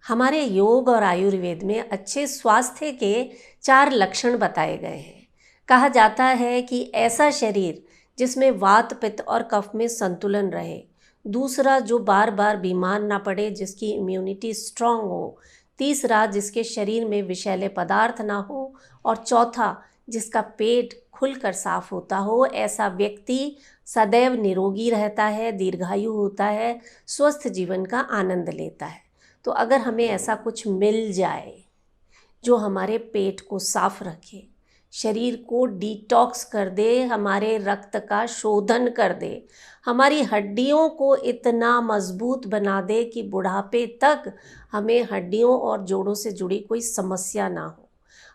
हमारे योग और आयुर्वेद में अच्छे स्वास्थ्य के 4 लक्षण बताए गए हैं। कहा जाता है कि ऐसा शरीर जिसमें वात पित्त और कफ में संतुलन रहे, दूसरा जो बार बार बीमार ना पड़े, जिसकी इम्यूनिटी स्ट्रांग हो, तीसरा जिसके शरीर में विषैले पदार्थ ना हो, और चौथा जिसका पेट खुलकर साफ होता हो। ऐसा व्यक्ति सदैव निरोगी रहता है, दीर्घायु होता है, स्वस्थ जीवन का आनंद लेता है। तो अगर हमें ऐसा कुछ मिल जाए जो हमारे पेट को साफ रखे, शरीर को डिटॉक्स कर दे, हमारे रक्त का शोधन कर दे, हमारी हड्डियों को इतना मजबूत बना दे कि बुढ़ापे तक हमें हड्डियों और जोड़ों से जुड़ी कोई समस्या ना हो,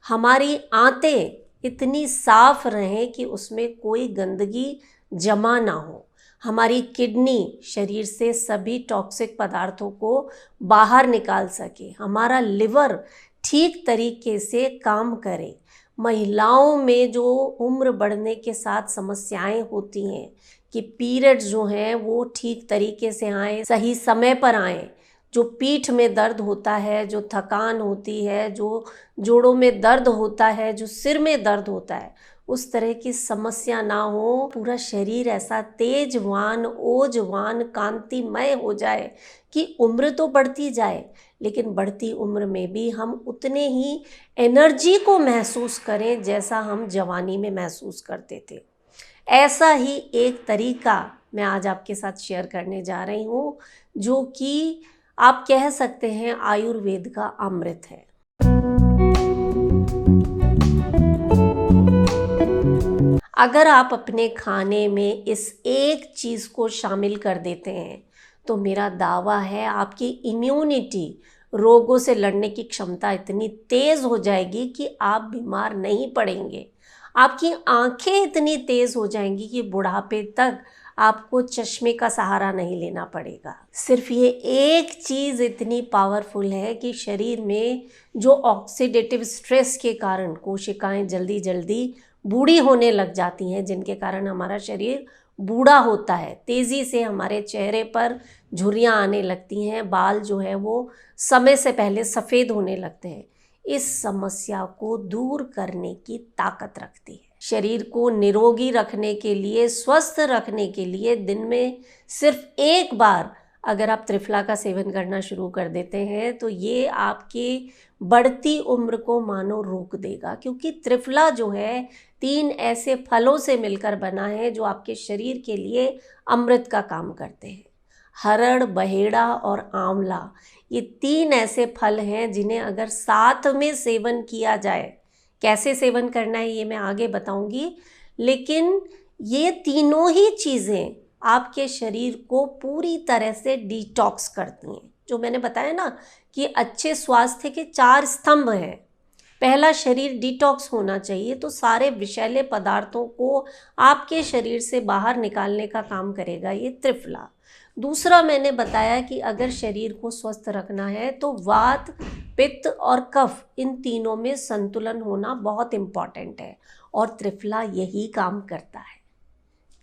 हमारी आंतें इतनी साफ रहें कि उसमें कोई गंदगी जमा ना हो, हमारी किडनी शरीर से सभी टॉक्सिक पदार्थों को बाहर निकाल सके, हमारा लिवर ठीक तरीके से काम करे, महिलाओं में जो उम्र बढ़ने के साथ समस्याएं होती हैं कि पीरियड्स जो हैं वो ठीक तरीके से आए, सही समय पर आए, जो पीठ में दर्द होता है, जो थकान होती है, जो जोड़ों में दर्द होता है, जो सिर में दर्द होता है, उस तरह की समस्या ना हो, पूरा शरीर ऐसा तेजवान, ओजवान, कांतिमय हो जाए कि उम्र तो बढ़ती जाए, लेकिन बढ़ती उम्र में भी हम उतने ही एनर्जी को महसूस करें जैसा हम जवानी में महसूस करते थे। ऐसा ही एक तरीका मैं आज आपके साथ शेयर करने जा रही हूँ, जो कि आप कह सकते हैं आयुर्वेद का अमृत है। अगर आप अपने खाने में इस एक चीज़ को शामिल कर देते हैं तो मेरा दावा है आपकी इम्यूनिटी, रोगों से लड़ने की क्षमता इतनी तेज़ हो जाएगी कि आप बीमार नहीं पड़ेंगे। आपकी आंखें इतनी तेज़ हो जाएंगी कि बुढ़ापे तक आपको चश्मे का सहारा नहीं लेना पड़ेगा। सिर्फ ये एक चीज़ इतनी पावरफुल है कि शरीर में जो ऑक्सीडेटिव स्ट्रेस के कारण कोशिकाएं जल्दी जल्दी बूढ़ी होने लग जाती हैं, जिनके कारण हमारा शरीर बूढ़ा होता है, तेज़ी से हमारे चेहरे पर झुर्रियाँ आने लगती हैं, बाल जो है वो समय से पहले सफ़ेद होने लगते हैं। इस समस्या को दूर करने की ताकत रखती है। शरीर को निरोगी रखने के लिए, स्वस्थ रखने के लिए दिन में सिर्फ एक बार अगर आप त्रिफला का सेवन करना शुरू कर देते हैं तो ये आपकी बढ़ती उम्र को मानो रोक देगा, क्योंकि त्रिफला जो है 3 ऐसे फलों से मिलकर बना है जो आपके शरीर के लिए अमृत का काम करते हैं। हरड़, बहेड़ा और आंवला, ये 3 ऐसे फल हैं जिन्हें अगर साथ में सेवन किया जाए, कैसे सेवन करना है ये मैं आगे बताऊंगी, लेकिन ये तीनों ही चीज़ें आपके शरीर को पूरी तरह से डिटॉक्स करती हैं। जो मैंने बताया ना कि अच्छे स्वास्थ्य के 4 स्तंभ हैं। पहला, शरीर डिटॉक्स होना चाहिए, तो सारे विषैले पदार्थों को आपके शरीर से बाहर निकालने का काम करेगा ये त्रिफला। दूसरा, मैंने बताया कि अगर शरीर को स्वस्थ रखना है तो वात, पित्त और कफ, इन तीनों में संतुलन होना बहुत इम्पॉर्टेंट है और त्रिफला यही काम करता है।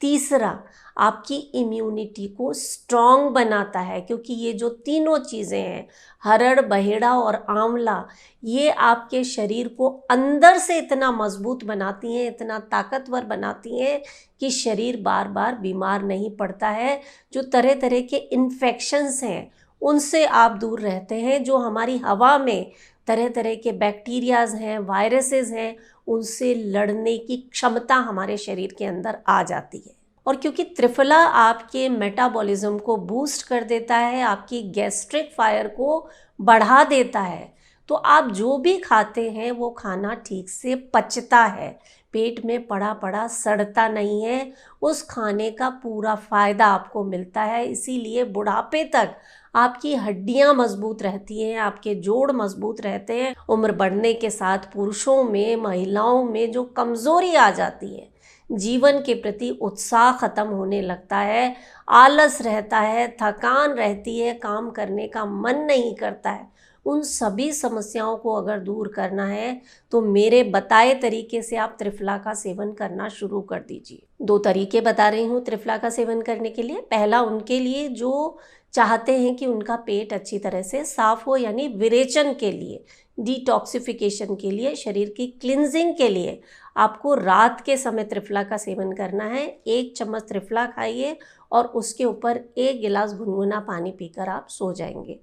तीसरा, आपकी इम्यूनिटी को स्ट्रॉन्ग बनाता है, क्योंकि ये जो तीनों चीज़ें हैं, हरड़, बहेड़ा और आंवला, ये आपके शरीर को अंदर से इतना मजबूत बनाती हैं, इतना ताकतवर बनाती हैं कि शरीर बार बार बीमार नहीं पड़ता है। जो तरह तरह के इन्फेक्शंस हैं उनसे आप दूर रहते हैं। जो हमारी हवा में तरह तरह के बैक्टीरियाज हैं, वायरसेस हैं, उनसे लड़ने की क्षमता हमारे शरीर के अंदर आ जाती है। और क्योंकि त्रिफला आपके मेटाबॉलिज्म को बूस्ट कर देता है, आपकी गैस्ट्रिक फायर को बढ़ा देता है, तो आप जो भी खाते हैं वो खाना ठीक से पचता है, पेट में पड़ा पड़ा सड़ता नहीं है, उस खाने का पूरा फ़ायदा आपको मिलता है। इसीलिए बुढ़ापे तक आपकी हड्डियां मजबूत रहती हैं, आपके जोड़ मजबूत रहते हैं। उम्र बढ़ने के साथ पुरुषों में, महिलाओं में जो कमज़ोरी आ जाती है, जीवन के प्रति उत्साह ख़त्म होने लगता है, आलस रहता है, थकान रहती है, काम करने का मन नहीं करता है, उन सभी समस्याओं को अगर दूर करना है तो मेरे बताए तरीके से आप त्रिफला का सेवन करना शुरू कर दीजिए। 2 तरीके बता रही हूँ त्रिफला का सेवन करने के लिए। पहला, उनके लिए जो चाहते हैं कि उनका पेट अच्छी तरह से साफ हो, यानी विरेचन के लिए, डिटॉक्सिफिकेशन के लिए, शरीर की क्लिनजिंग के लिए आपको रात के समय त्रिफला का सेवन करना है। 1 चम्मच त्रिफला खाइए और उसके ऊपर 1 गिलास गुनगुना पानी पीकर आप सो जाएंगे।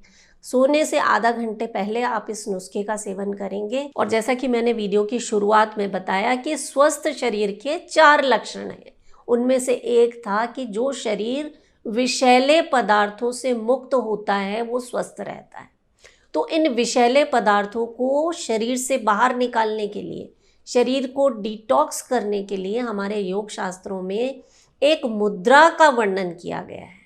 सोने से आधा घंटे पहले आप इस नुस्खे का सेवन करेंगे। और जैसा कि मैंने वीडियो की शुरुआत में बताया कि स्वस्थ शरीर के 4 लक्षण हैं। उनमें से एक था कि जो शरीर विषैले पदार्थों से मुक्त होता है वो स्वस्थ रहता है। तो इन विषैले पदार्थों को शरीर से बाहर निकालने के लिए, शरीर को डिटॉक्स करने के लिए हमारे योग शास्त्रों में एक मुद्रा का वर्णन किया गया है,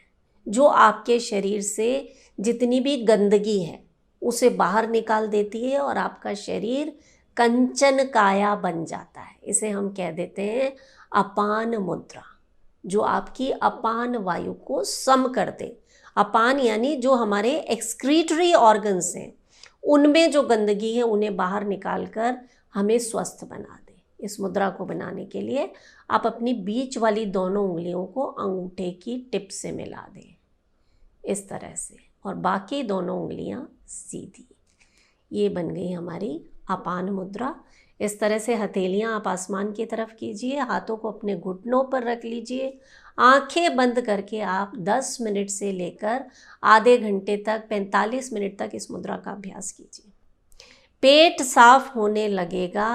जो आपके शरीर से जितनी भी गंदगी है उसे बाहर निकाल देती है और आपका शरीर कंचन काया बन जाता है। इसे हम कह देते हैं अपान मुद्रा, जो आपकी अपान वायु को सम कर दे। अपान यानी जो हमारे एक्सक्रीटरी ऑर्गन्स हैं उनमें जो गंदगी है उन्हें बाहर निकालकर हमें स्वस्थ बना दे। इस मुद्रा को बनाने के लिए आप अपनी बीच वाली दोनों उंगलियों को अंगूठे की टिप से मिला दें इस तरह से, और बाकी दोनों उंगलियां सीधी। ये बन गई हमारी अपान मुद्रा। इस तरह से हथेलियां आप आसमान की तरफ कीजिए, हाथों को अपने घुटनों पर रख लीजिए, आंखें बंद करके आप 10 मिनट से लेकर आधे घंटे तक 45 मिनट तक इस मुद्रा का अभ्यास कीजिए। पेट साफ होने लगेगा।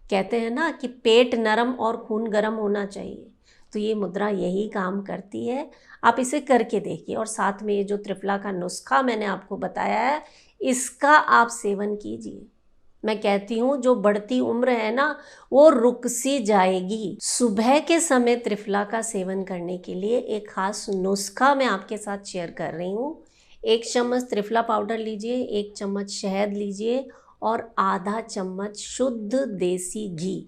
कहते हैं ना कि पेट नरम और खून गर्म होना चाहिए, तो ये मुद्रा यही काम करती है। आप इसे करके देखिए और साथ में ये जो त्रिफला का नुस्खा मैंने आपको बताया है इसका आप सेवन कीजिए। मैं कहती हूँ जो बढ़ती उम्र है ना वो रुक सी जाएगी। सुबह के समय त्रिफला का सेवन करने के लिए एक खास नुस्खा मैं आपके साथ शेयर कर रही हूँ। 1 चम्मच त्रिफला पाउडर लीजिए, 1 चम्मच शहद लीजिए और आधा चम्मच शुद्ध देसी घी।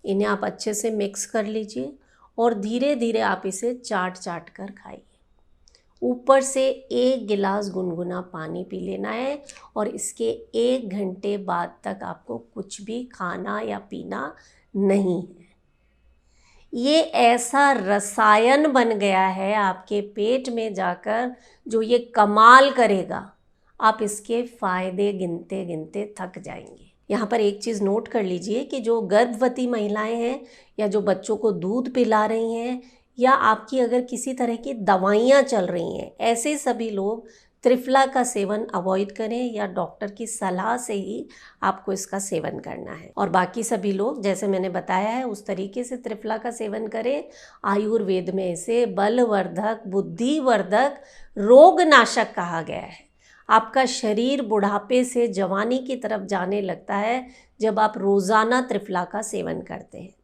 इन्हें आप अच्छे से मिक्स कर लीजिए और धीरे धीरे आप इसे चाट चाट कर खाइए। ऊपर से 1 गिलास गुनगुना पानी पी लेना है और इसके 1 घंटे बाद तक आपको कुछ भी खाना या पीना नहीं है। ये ऐसा रसायन बन गया है आपके पेट में जाकर जो ये कमाल करेगा। आप इसके फ़ायदे गिनते गिनते थक जाएंगे। यहाँ पर एक चीज़ नोट कर लीजिए कि जो गर्भवती महिलाएं हैं या जो बच्चों को दूध पिला रही हैं या आपकी अगर किसी तरह की दवाइयाँ चल रही हैं, ऐसे सभी लोग त्रिफला का सेवन अवॉइड करें या डॉक्टर की सलाह से ही आपको इसका सेवन करना है। और बाकी सभी लोग जैसे मैंने बताया है उस तरीके से त्रिफला का सेवन करें। आयुर्वेद में इसे बलवर्धक, बुद्धिवर्धक, रोगनाशक कहा गया है। आपका शरीर बुढ़ापे से जवानी की तरफ जाने लगता है जब आप रोज़ाना त्रिफला का सेवन करते हैं।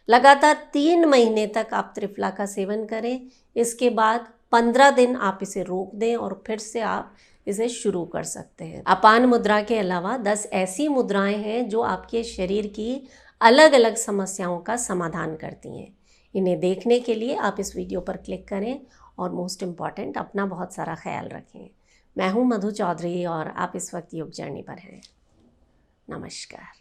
लगातार 3 महीने तक आप त्रिफला का सेवन करें। इसके बाद 15 दिन आप इसे रोक दें और फिर से आप इसे शुरू कर सकते हैं। अपान मुद्रा के अलावा 10 ऐसी मुद्राएं हैं जो आपके शरीर की अलग अलग समस्याओं का समाधान करती हैं। इन्हें देखने के लिए आप इस वीडियो पर क्लिक करें और मोस्ट इम्पॉर्टेंट अपना बहुत सारा ख्याल रखें। मैं हूँ मधु चौधरी और आप इस वक्त योग जर्नी पर हैं। नमस्कार।